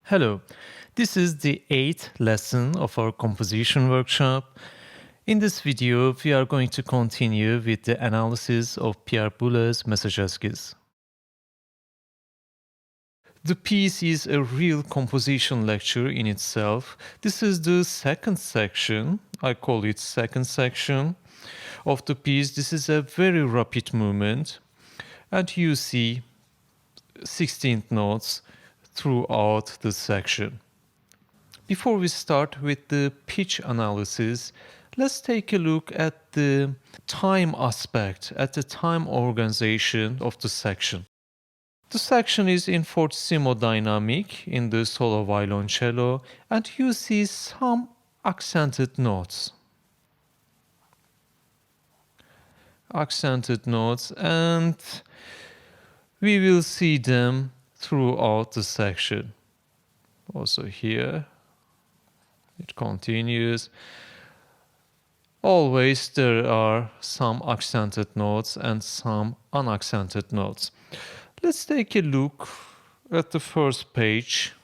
Hello, this is the 8th lesson of our composition workshop. In this video, we are going to continue with the analysis of Pierre Boulez Messagesquisse. The piece is a real composition lecture in itself. This is the second section, I call it second section of the piece. This is a very rapid movement, and you see 16th notes throughout the section. Before we start with the pitch analysis, let's take a look at the time aspect, at the time organization of the section. The section is in fortissimo dynamic in the solo violoncello, and you see some accented notes. And we will see them throughout the section. Also here, it continues. Always there are some accented notes and some unaccented notes. Let's take a look at the first page.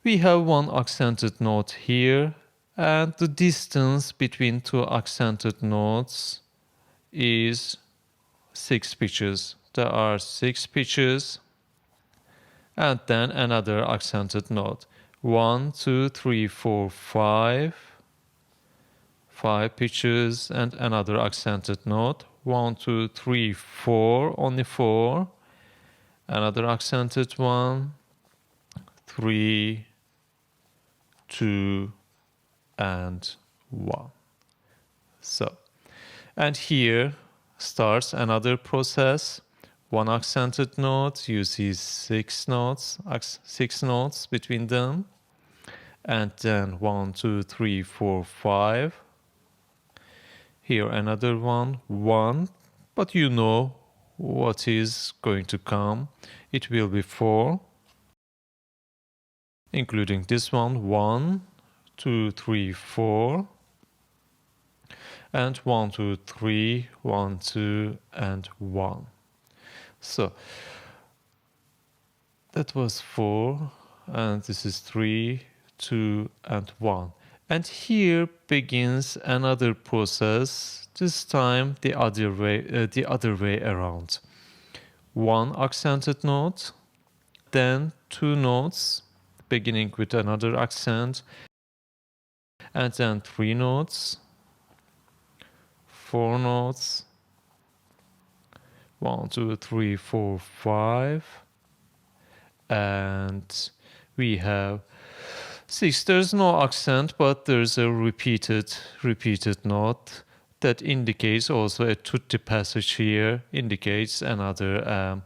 We have one accented note here, and the distance between two accented notes is 6 pitches. There are 6 pitches, and then another accented note. 1, 2, 3, 4, 5. 5 pitches and another accented note. 1, 2, 3, 4, only 4. Another accented one. 3, 2, and 1. So, and here starts another process. One accented note, you see 6 notes, 6 notes between them. And then 1, 2, 3, 4, 5. Here another one, but you know what is going to come. It will be 4, including this one, 1, 2, 3, 4, and 1, 2, 3, 1, 2, and 1. So that was 4, and this is 3, 2, and 1. And here begins another process, this time the other way around. 1 accented note, then 2 notes, beginning with another accent, and then 3 notes, 4 notes, 1, 2, 3, 4, 5, and we have 6. There's no accent, but there's a repeated note that indicates also a tutti passage here, indicates another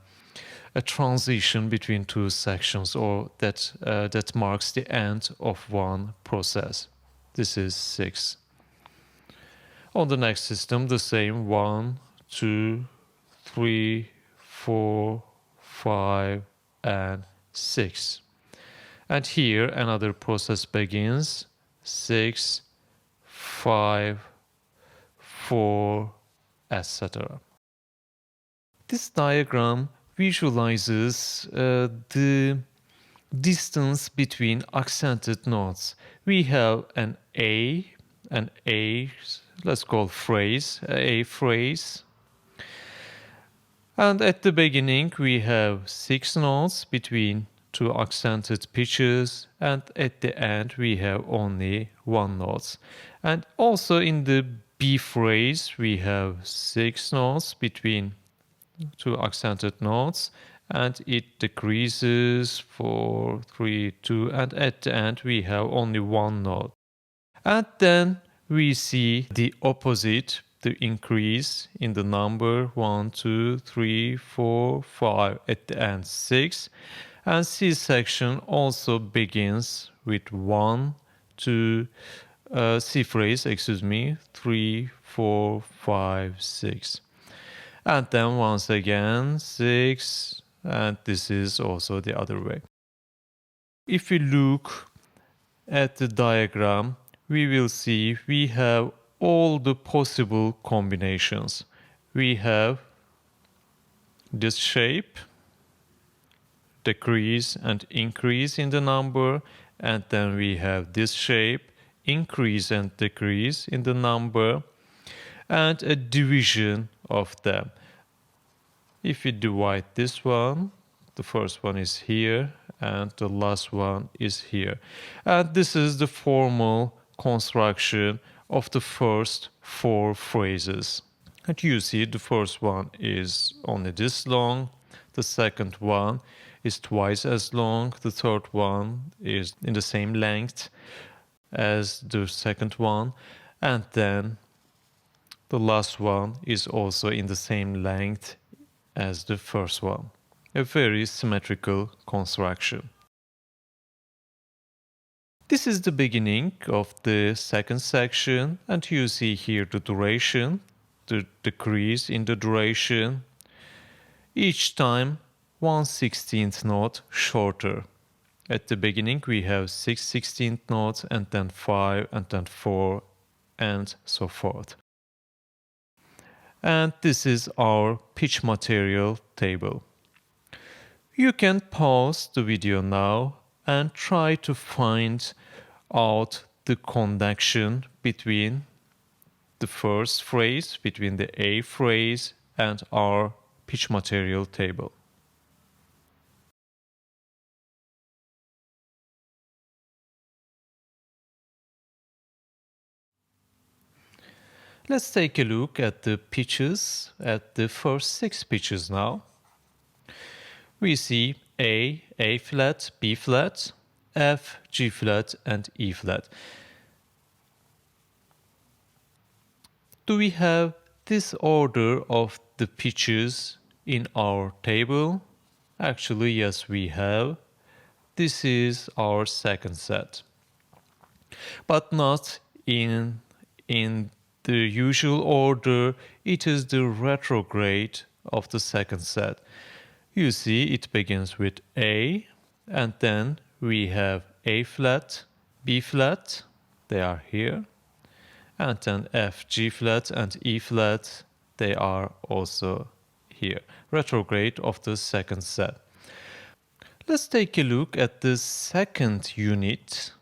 a transition between two sections, or that marks the end of one process. This is 6. On the next system, the same 1, 2, 3, 4, 5, and 6. And here another process begins. 6, 5, 4, etc. This diagram visualizes the distance between accented notes. We have an A, let's call phrase, A phrase. And at the beginning we have 6 notes between 2 accented pitches, and at the end we have only 1 note. And also in the B phrase we have 6 notes between 2 accented notes, and it decreases 4, 3, 2, and at the end we have only 1 note. And then we see the opposite, the increase in the number 1, 2, 3, 4, 5, at the end 6. And C section also begins with 1, 2, C phrase, 3, 4, 5, 6. And then once again 6, and this is also the other way. If we look at the diagram, we will see we have all the possible combinations. We have this shape, decrease and increase in the number, and then we have this shape, increase and decrease in the number, and a division of them. If we divide this one, the first one is here and the last one is here. And this is the formal construction of the first 4 phrases. And you see the first one is only this long, the second one is twice as long, the third one is in the same length as the second one, and then the last one is also in the same length as the first one. A very symmetrical construction. This is the beginning of the second section, and you see here the duration, the decrease in the duration, each time 1/16th note shorter. At the beginning we have 6/16th notes, and then 5, and then 4, and so forth. And this is our pitch material table. You can pause the video now and try to find out the connection between the first phrase, between the A phrase and our pitch material table. Let's take a look at the pitches, at the first 6 pitches now. We see A, A flat, B flat, F, G flat, and E flat. Do we have this order of the pitches in our table? Actually, yes, we have. This is our second set, but not in the usual order. It is the retrograde of the second set. You see, it begins with A, and then we have A flat, B flat, they are here, and then F, G flat, and E flat, they are also here. Retrograde of the second set. Let's take a look at the second unit.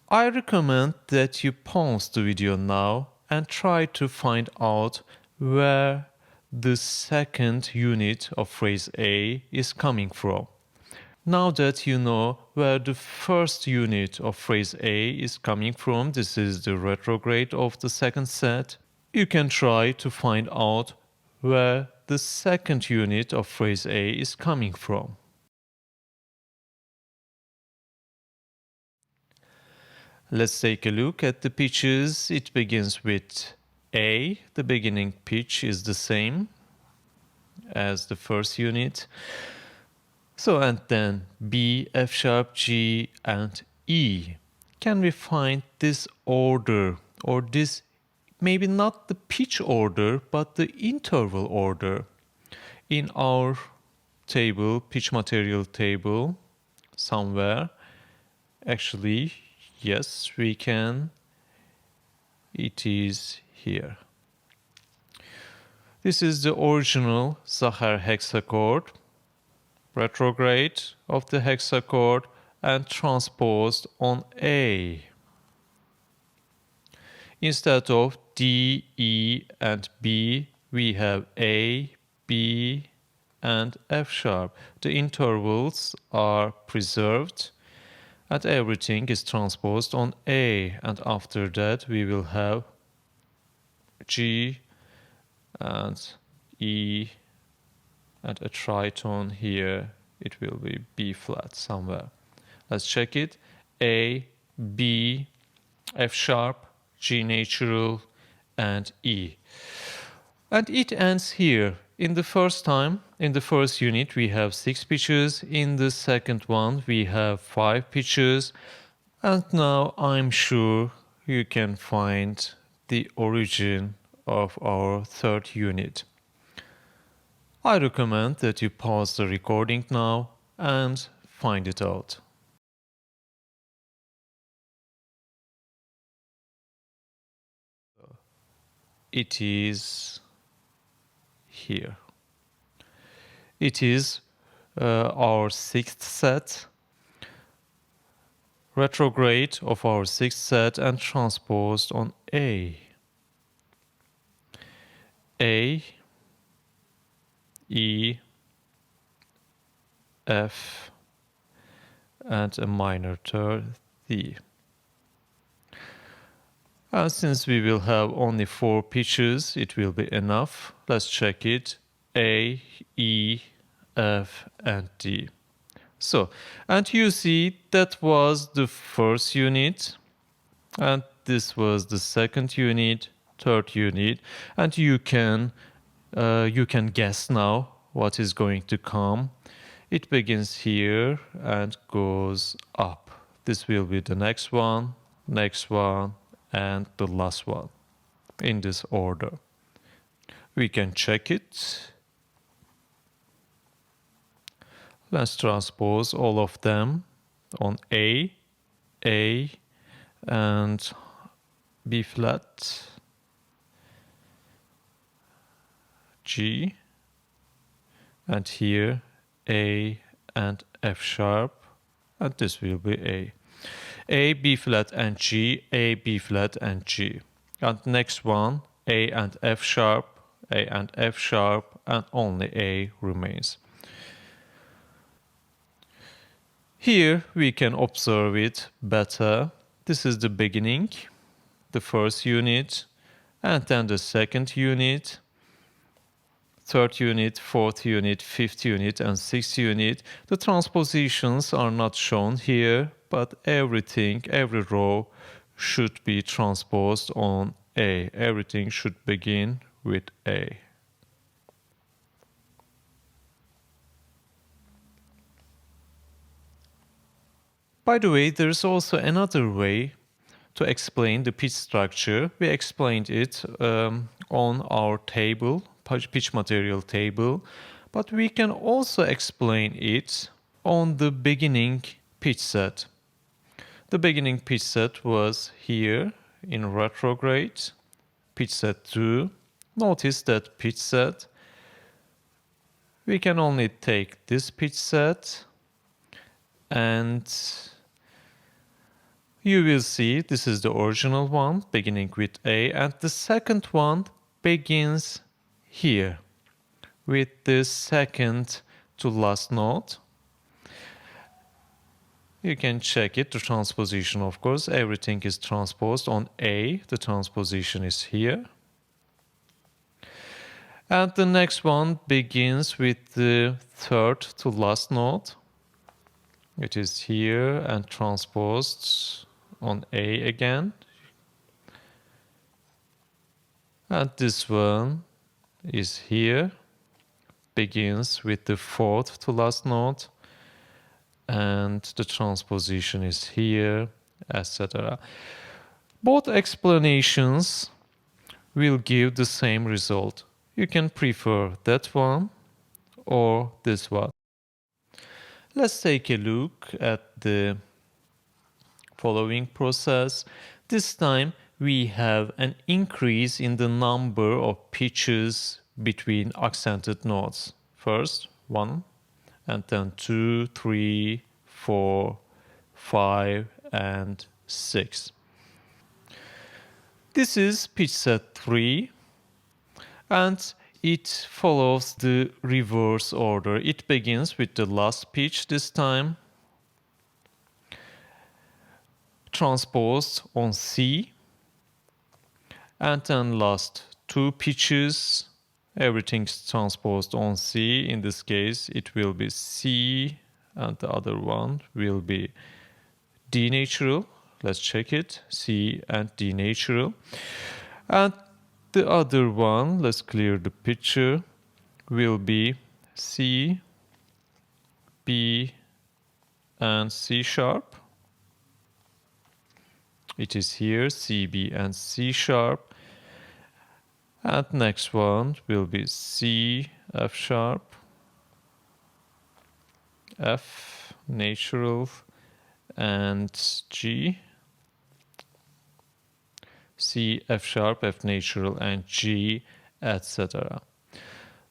I recommend that you pause the video now and try to find out where the second unit of phrase A is coming from. Now that you know where the first unit of phrase A is coming from, this is the retrograde of the second set, you can try to find out where the second unit of phrase A is coming from. Let's take a look at the pitches. It begins with A. The beginning pitch is the same as the first unit. So, and then B, F sharp, G, and E. Can we find this order, or this, maybe not the pitch order, but the interval order in our table, pitch material table, somewhere? Actually, yes, we can. It is here. This is the original Zachar hexachord, retrograde of the hexachord, and transposed on A. Instead of D, E, and B, we have A, B, and F sharp. The intervals are preserved, and everything is transposed on A, and after that we will have G and E and a tritone here. It will be B flat somewhere. Let's check it. A, B, F sharp, G natural, and E. And it ends here. In the first unit, we have 6 pitches. In the second one, we have 5 pitches. And now I'm sure you can find the origin of our third unit. I recommend that you pause the recording now and find it out. It is here. It is our sixth set, retrograde of our sixth set, and transposed on A. A, E, F, and a minor third, D. And since we will have only 4 pitches, it will be enough. Let's check it. A, E, F, and D. So, and you see that was the first unit, and this was the second unit, third unit, and you can guess now what is going to come. It begins here and goes up. This will be the next one, and the last one in this order. We can check it. Let's transpose all of them on A, and B flat, G, and here A and F sharp, and this will be A. A, B flat and G, A, B flat and G. And next one, A and F sharp, A and F sharp, and only A remains. Here we can observe it better. This is the beginning, the first unit, and then the second unit, third unit, fourth unit, fifth unit, and sixth unit. The transpositions are not shown here, but everything, every row should be transposed on A. Everything should begin with A. By the way, there's also another way to explain the pitch structure. We explained it on our table, pitch material table, but we can also explain it on the beginning pitch set. The beginning pitch set was here in retrograde, pitch set 2. Notice that pitch set, we can only take this pitch set, and you will see this is the original one beginning with A, and the second one begins here with the second to last note. You can check it, the transposition, of course. Everything is transposed on A. The transposition is here. And the next one begins with the third to last note. It is here and transposed on A again. And this one is here, begins with the fourth to last note, and the transposition is here, etc. Both explanations will give the same result. You can prefer that one or this one. Let's take a look at the following process. This time we have an increase in the number of pitches between accented notes. First 1, and then 2, 3, 4, 5, and 6. This is pitch set 3, and it follows the reverse order. It begins with the last pitch this time, transposed on C, and then last 2 pitches, everything's transposed on C. In this case, it will be C, and the other one will be D natural. Let's check it, C and D natural. And the other one, let's clear the picture, will be C, B, and C sharp. It is here, C, B, and C sharp. And next one will be C, F sharp, F natural, and G. C, F sharp, F natural, and G, etc.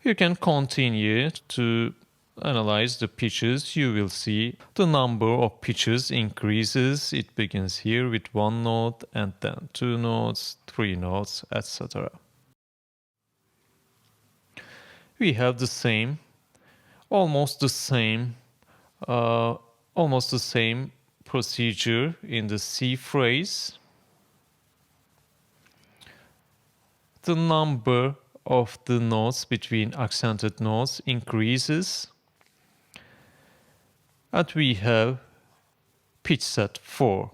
You can continue to analyze the pitches, you will see the number of pitches increases. It begins here with one note and then two notes, three notes, etc. We have the same, almost the same procedure in the C phrase. The number of the notes between accented notes increases, and we have pitch set 4.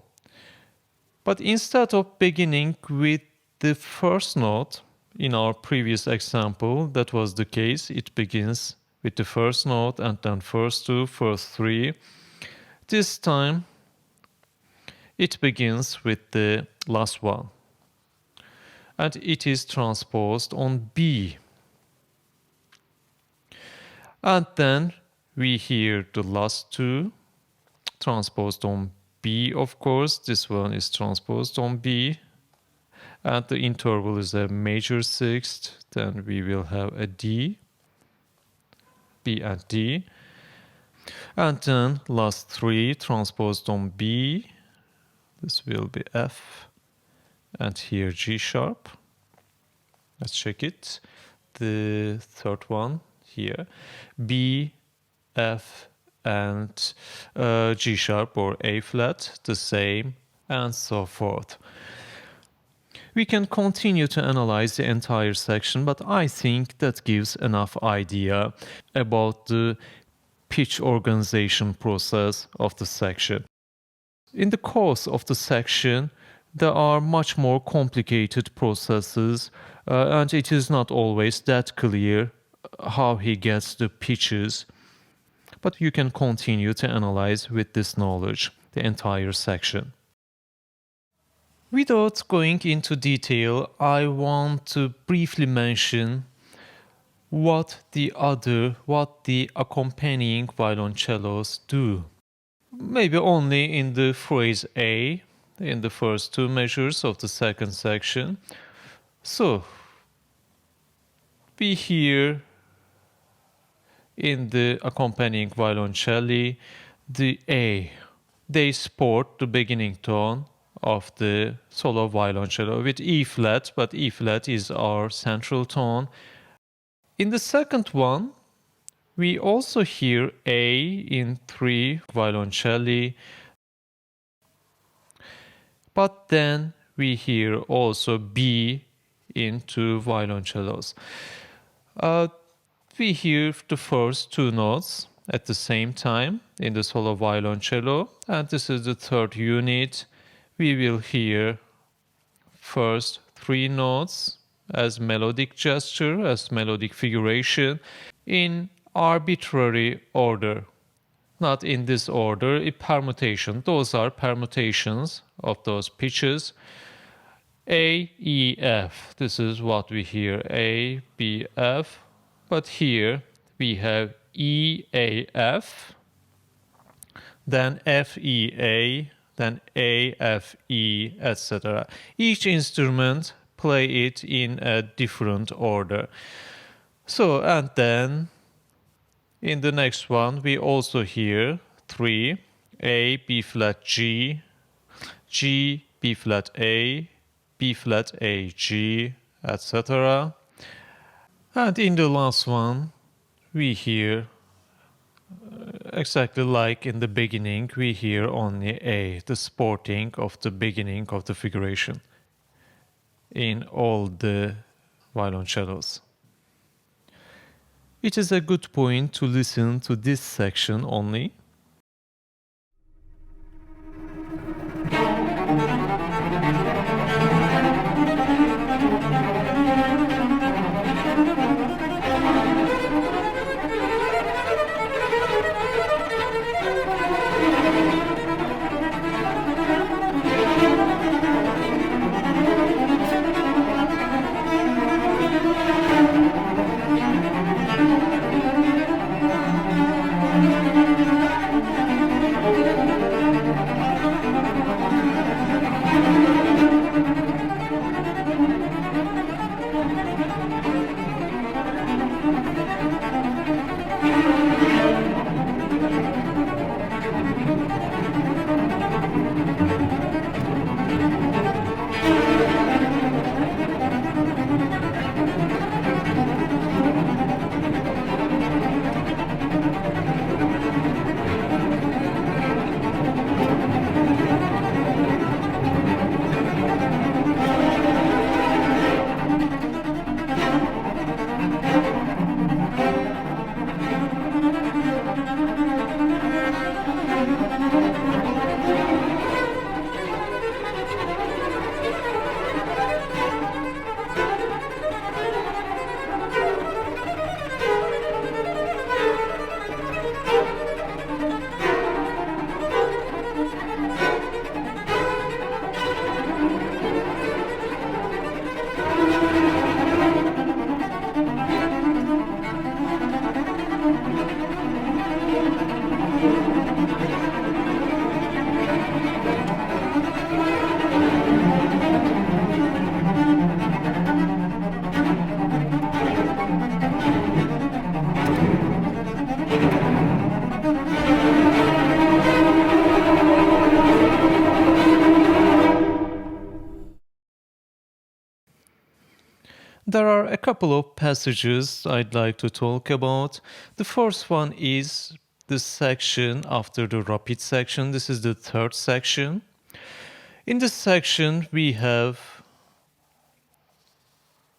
But instead of beginning with the first note, in our previous example, that was the case. It begins with the first note and then first two, first three. This time, it begins with the last one. And it is transposed on B. And then we hear the last two transposed on B, of course. This one is transposed on B. And the interval is a major sixth. Then we will have a D, B and D. And then last three transposed on B. This will be F. And here G sharp. Let's check it. The third one here. B, F, and G sharp or A flat, the same, and so forth. We can continue to analyze the entire section, but I think that gives enough idea about the pitch organization process of the section. In the course of the section, there are much more complicated processes, and it is not always that clear how he gets the pitches. But you can continue to analyze with this knowledge the entire section. Without going into detail, I want to briefly mention what the accompanying violoncellos do. Maybe only in the phrase A, in the first two measures of the second section. So, we hear in the accompanying violoncelli the A. They support the beginning tone of the solo violoncello with E flat, but E flat is our central tone. In the second one, we also hear A in three violoncelli, but then we hear also B in two violoncellos. We hear the first two notes at the same time in the solo violoncello, and this is the third unit. We will hear first three notes as melodic gesture, as melodic figuration, in arbitrary order. Not in this order, a permutation. Those are permutations of those pitches. A, E, F. This is what we hear. A, B, F. But here we have E, A, F. Then F, E, A. Then A, F, E, etc. Each instrument play it in a different order. So, and then in the next one, we also hear three, A, B flat, G, G, B flat, A, B flat, A, G, etc. And in the last one, we hear exactly like in the beginning, we hear only A, the supporting of the beginning of the figuration in all the violoncellos. It is a good point to listen to this section only. There are a couple of passages I'd like to talk about. The first one is the section after the rapid section. This is the third section. In this section, we have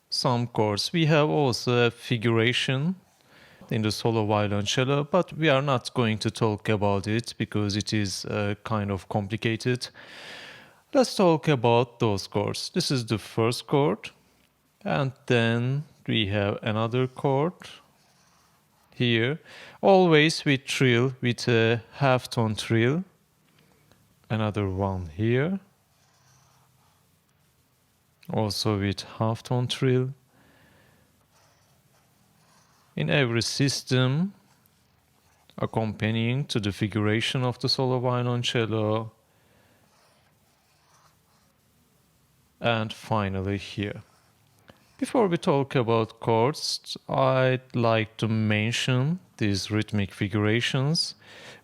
some chords. We have also a figuration in the solo violoncello, but we are not going to talk about it because it is kind of complicated. Let's talk about those chords. This is the first chord, and then we have another chord here, always with trill, with a half tone trill. Another one here, also with half tone trill. In every system, accompanying to the figuration of the solo violoncello, and finally here. Before we talk about chords, I'd like to mention these rhythmic figurations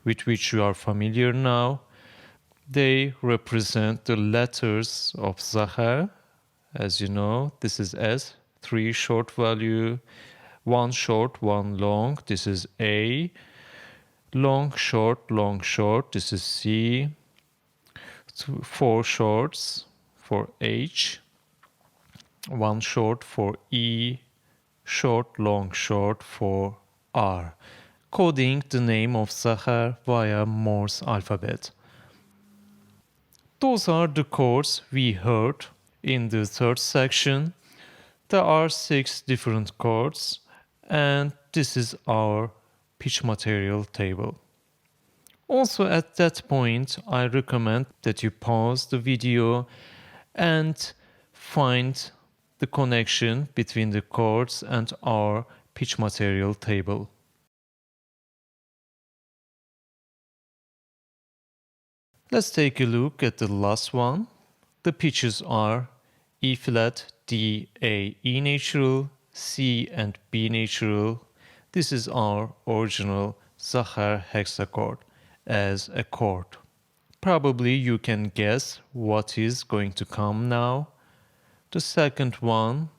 with which you are familiar now. They represent the letters of Zahar. As you know, this is S, 3 short value, 1 short, 1 long. This is A, long, short, this is C, 4 shorts for H, 1 short for E, short, long, short for R, coding the name of Zahar via Morse alphabet. Those are the chords we heard in the third section. There are 6 different chords, and this is our pitch material table. Also at that point, I recommend that you pause the video and find the connection between the chords and our pitch material table. Let's take a look at the last one. The pitches are E flat, D, A, E natural, C and B natural. This is our original Zahar hexachord as a chord. Probably you can guess what is going to come now. The second one,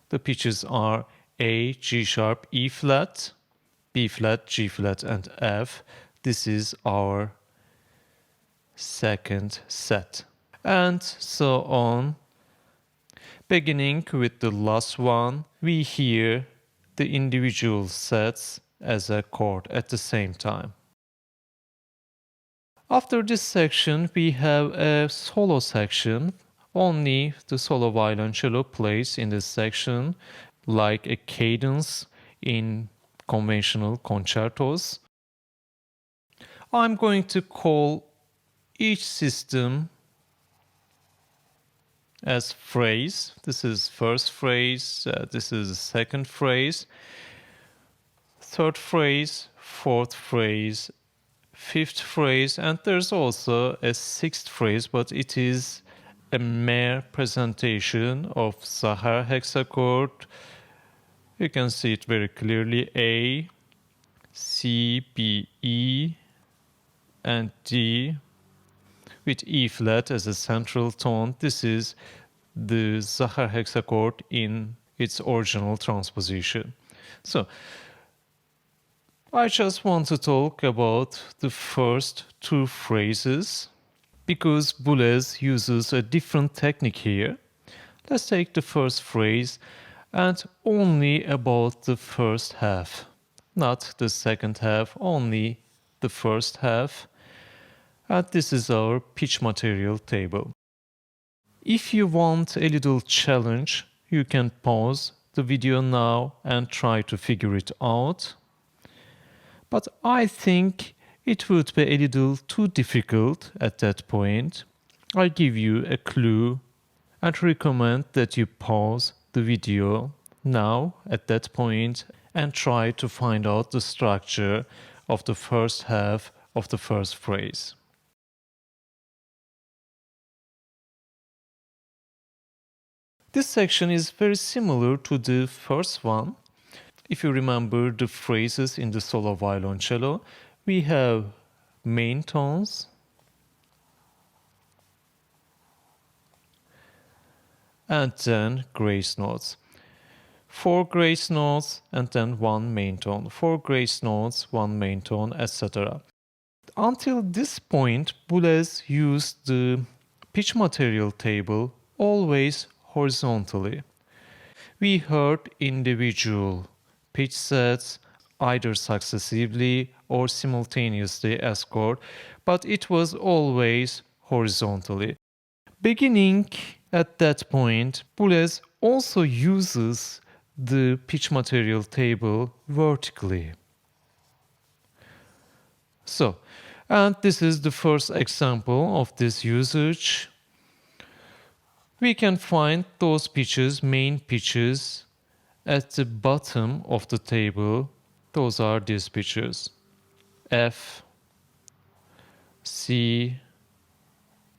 the pitches are A, G sharp, E flat, B flat, G flat and F. This is our second set. And so on. Beginning with the last one, we hear the individual sets as a chord at the same time. After this section, we have a solo section. Only the solo violoncello plays in this section, like a cadence in conventional concertos. I'm going to call each system as phrase. This is first phrase, this is the second phrase, third phrase, fourth phrase, fifth phrase, and there's also a sixth phrase, but it is a mere presentation of Zahar hexachord. You can see it very clearly: A, C, B, E, and D, with E flat as a central tone. This is the Zahar hexachord in its original transposition. So, I just want to talk about the first 2 phrases because Boulez uses a different technique here. Let's take the first phrase and only about the first half, not the second half, only the first half. And this is our pitch material table. If you want a little challenge, you can pause the video now and try to figure it out. But I think it would be a little too difficult at that point. I'll give you a clue and recommend that you pause the video now at that point and try to find out the structure of the first half of the first phrase. This section is very similar to the first one. If you remember the phrases in the solo violoncello, we have main tones and then grace notes. 4 grace notes and then 1 main tone. 4 grace notes, 1 main tone, etc. Until this point, Boulez used the pitch material table always horizontally. We heard individual pitch sets either successively or simultaneously as chord, but it was always horizontally. Beginning at that point, Boulez also uses the pitch material table vertically. So, and this is the first example of this usage. We can find those pitches, main pitches, at the bottom of the table. Those are these pitches: F, C,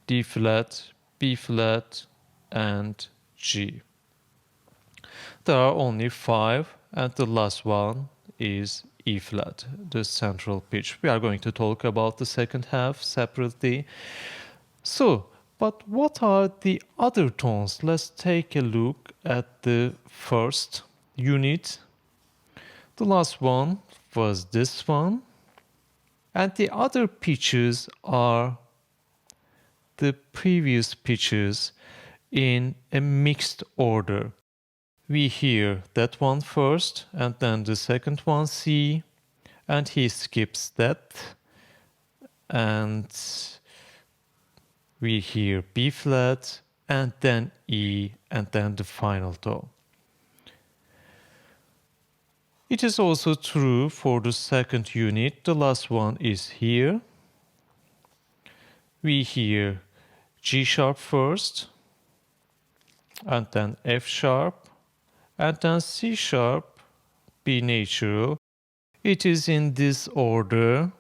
D flat, B flat, and G. There are only 5, and the last one is E flat, the central pitch. We are going to talk about the second half separately. So, but what are the other tones? Let's take a look at the first unit. The last one was this one. And the other pitches are the previous pitches in a mixed order. We hear that one first and then the second one C, and he skips that, and we hear B flat and then E and then the final tone. It is also true for the second unit. The last one is here. We hear G sharp first and then F sharp and then C sharp, B natural. It is in this order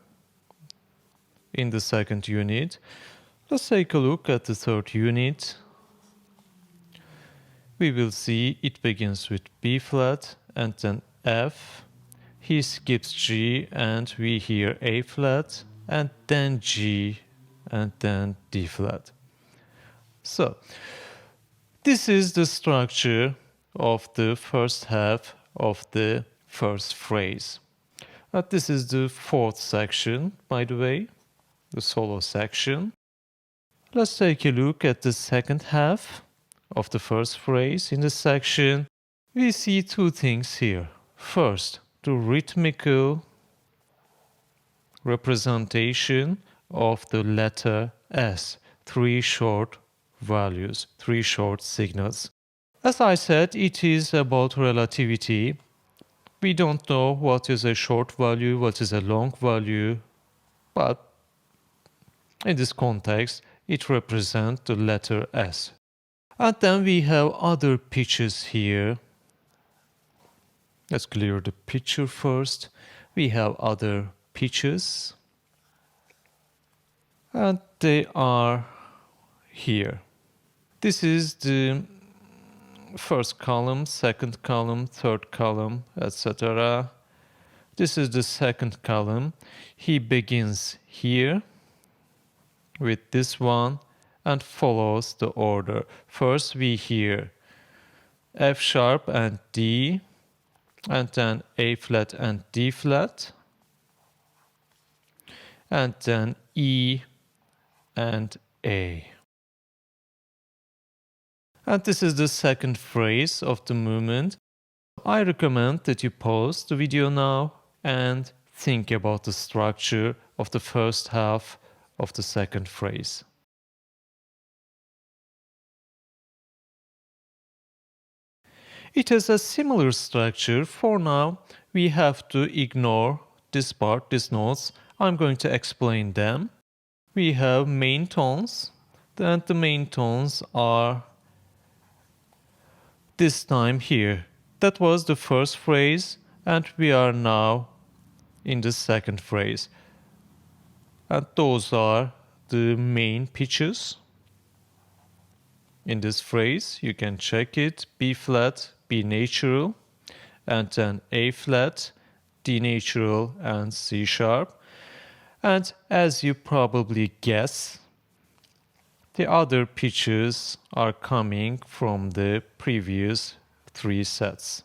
in the second unit. Let's take a look at the third unit. We will see it begins with B flat and then F. He skips G and we hear A flat and then G and then D flat. So, this is the structure of the first half of the first phrase. This is the fourth section, by the way, the solo section. Let's take a look at the second half of the first phrase. In this section, we see two things here. First, the rhythmical representation of the letter S, 3 short values, 3 short signals. As I said, it is about relativity. We don't know what is a short value, what is a long value, but in this context, it represents the letter S. And then we have other pitches here. Let's clear the picture first. We have other pitches, and they are here. This is the first column, second column, third column, etc. This is the second column. He begins here with this one and follows the order. First we hear F sharp and D, and then A flat and D flat, and then E and A. And this is the second phrase of the movement. I recommend that you pause the video now and think about the structure of the first half of the second phrase. It has a similar structure. For now, we have to ignore this part, these notes. I'm going to explain them. We have main tones, and the main tones are this time here. That was the first phrase, and we are now in the second phrase. And those are the main pitches. In this phrase, you can check it: B flat, B natural, and then A flat, D natural, and C sharp. And as you probably guess, The other pitches are coming from the previous 3 sets.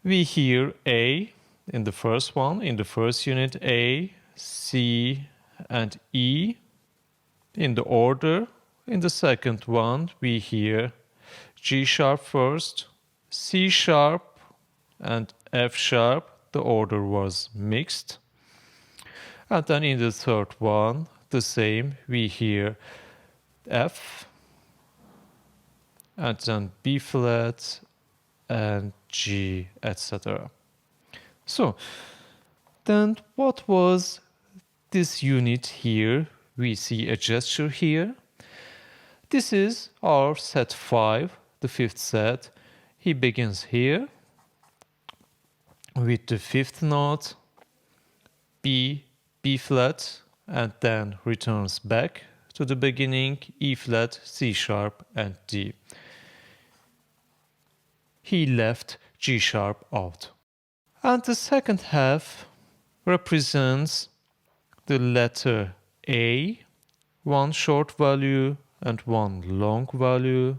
We hear A in the first one, in the first unit, A, C, and E in the order. In the second one, we hear G sharp first, C sharp, and F sharp. The order was mixed. And then in the third one, the same, we hear F, and then B flat, and G, etc. So, then what was this unit here? We see a gesture here. This is our set 5, the 5th set. He begins here with the 5th note, B, B flat, and then returns back to the beginning, E flat, C sharp, and D. He left G sharp out. And the second half represents the letter A, one short value and one long value.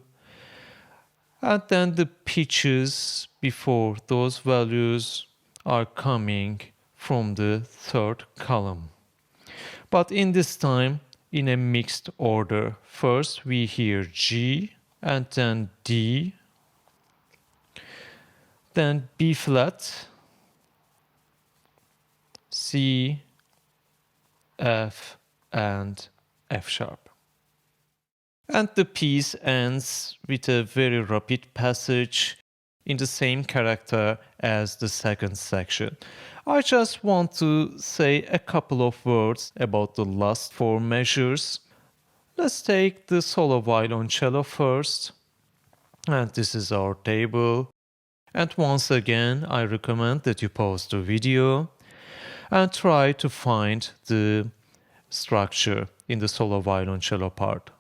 And then the pitches before those values are coming from the third column. But in this time, in a mixed order. First we hear G, and then D, then B flat, C, F, and F sharp. And the piece ends with a very rapid passage in the same character as the second section. I just want to say a couple of words about the last 4 measures. Let's take the solo violoncello first. And this is our table. And once again, I recommend that you pause the video and try to find the structure in the solo violoncello part.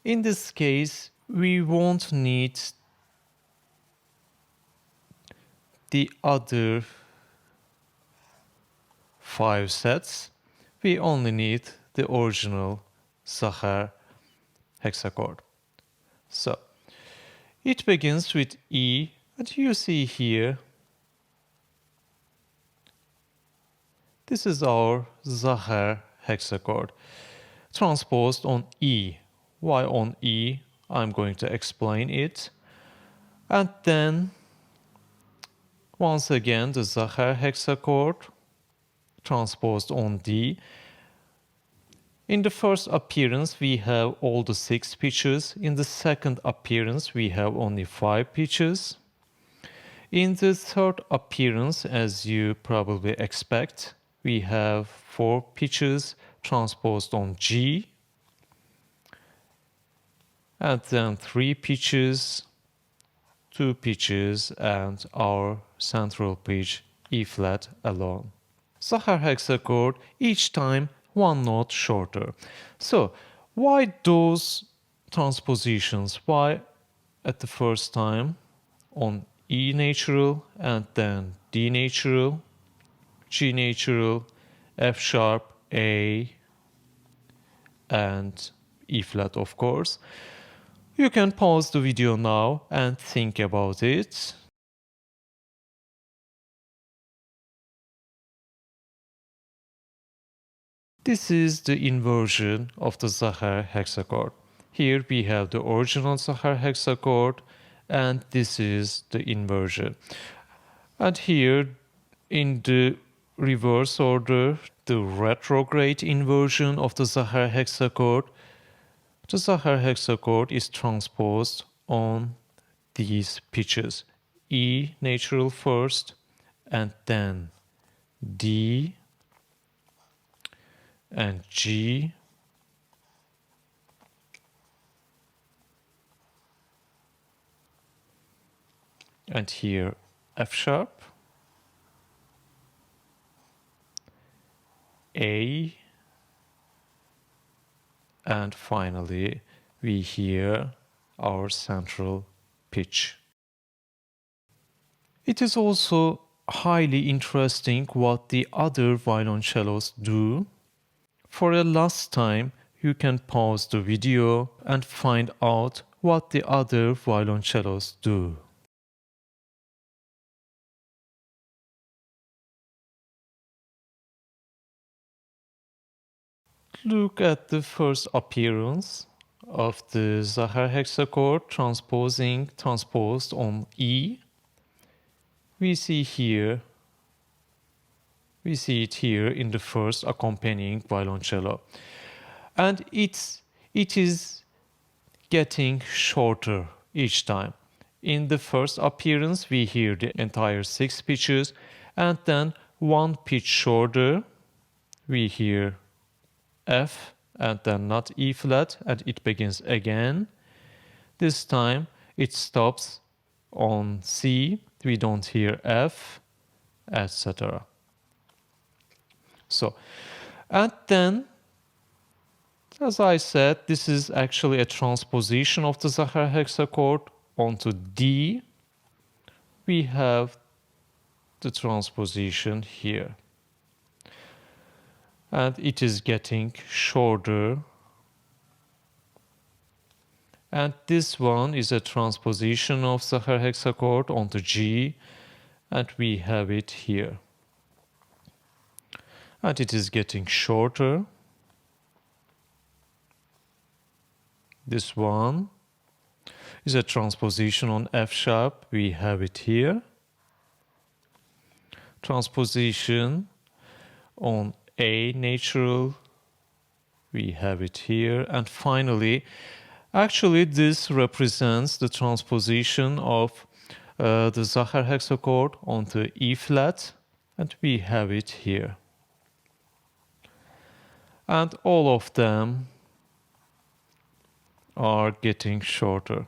In this case, we won't need the other 5 sets. We only need the original Zachar hexachord. So, it begins with E, and you see here, this is our Zachar hexachord, transposed on E. Why on E? I'm going to explain it. And then, once again, the Zachar hexachord, transposed on D. In the first appearance, we have all the 6 pitches. In the second appearance, we have only 5 pitches. In the third appearance, as you probably expect, we have 4 pitches transposed on G, and then 3 pitches, 2 pitches, and our central pitch E flat alone. Zachar hexachord, each time 1 note shorter. So, why those transpositions? Why at the first time on E natural, and then D natural, G natural, F sharp, A, and E flat, of course? You can pause the video now and think about it. This is the inversion of the Zachar hexachord. Here we have the original Zachar hexachord, and this is the inversion. And here in the reverse order, the retrograde inversion of the Zachar hexachord, the Zachar hexachord is transposed on these pitches. E natural first, and then D, and G, and here F sharp, A, and finally we hear our central pitch. It is also highly interesting what the other violoncellos do. For a last time, you can pause the video and find out what the other violoncellos do. Look at the first appearance of the Zahar hexachord transposed on E. We see it here in the first accompanying violoncello. And it is getting shorter each time. In the first appearance, we hear the entire 6 pitches, and then 1 pitch shorter, we hear F, and then not E flat, and it begins again. This time it stops on C, we don't hear F, etc. So, and then, as I said, this is actually a transposition of the Zahar hexachord onto D. We have the transposition here. And it is getting shorter. And this one is a transposition of Zahar hexachord onto G, and we have it here. And it is getting shorter. This one is a transposition on F sharp, we have it here. Transposition on A natural, we have it here. And finally, actually this represents the transposition of the Zahar hexachord onto E flat, and we have it here. And all of them are getting shorter.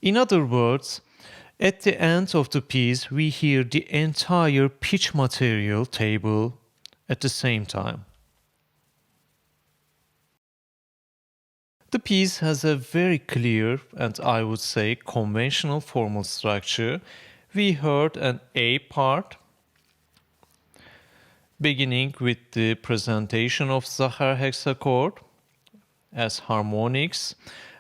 In other words, at the end of the piece, we hear the entire pitch material table at the same time. The piece has a very clear and I would say conventional formal structure. We heard an A part, beginning with the presentation of Zahar hexachord as harmonics,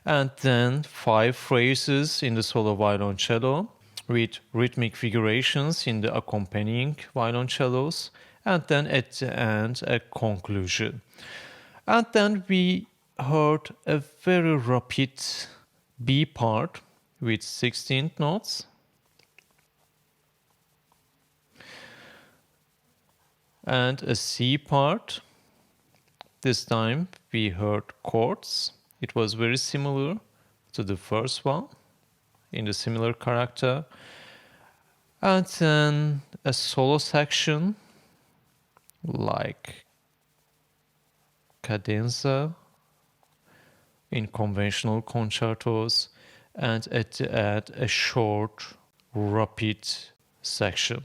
and then 5 phrases in the solo violoncello with rhythmic figurations in the accompanying violoncellos, and then at the end a conclusion. And then we heard a very rapid B part with 16 notes, and a C part. This time we heard chords. It was very similar to the first one in the similar character. And then a solo section like cadenza in conventional concertos, and at the end a short rapid section.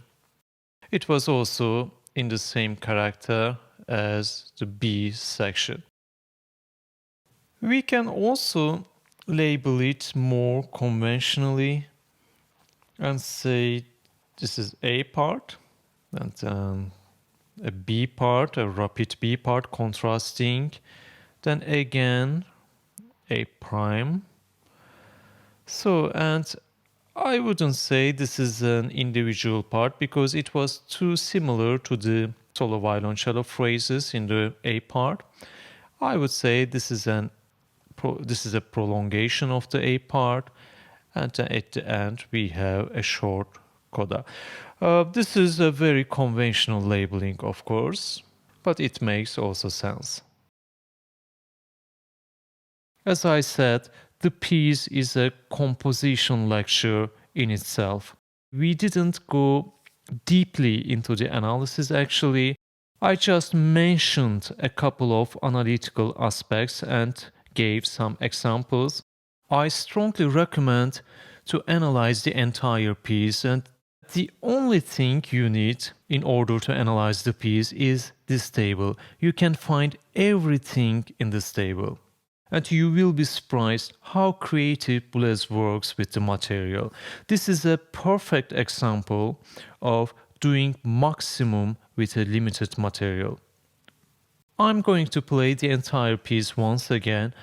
It was also in the same character as the B section. We can also label it more conventionally and say this is A part, and then a B part, a rapid B part contrasting, then again A prime. So, and I wouldn't say this is an individual part because it was too similar to the solo violoncello phrases in the A part. I would say this is a prolongation of the A part, and then at the end we have a short coda. This is a very conventional labeling, of course, but it makes also sense. As I said, the piece is a composition lecture in itself. We didn't go deeply into the analysis actually. I just mentioned a couple of analytical aspects and gave some examples. I strongly recommend to analyze the entire piece, and the only thing you need in order to analyze the piece is this table. You can find everything in this table. And you will be surprised how creative Boulez works with the material. This is a perfect example of doing maximum with a limited material. I'm going to play the entire piece once again,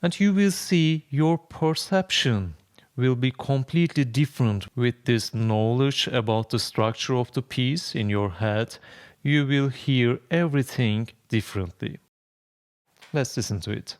and you will see your perception will be completely different with this knowledge about the structure of the piece in your head. You will hear everything differently. Let's listen to it.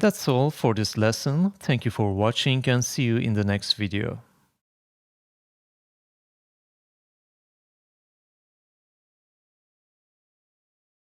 That's all for this lesson. Thank you for watching and see you in the next video.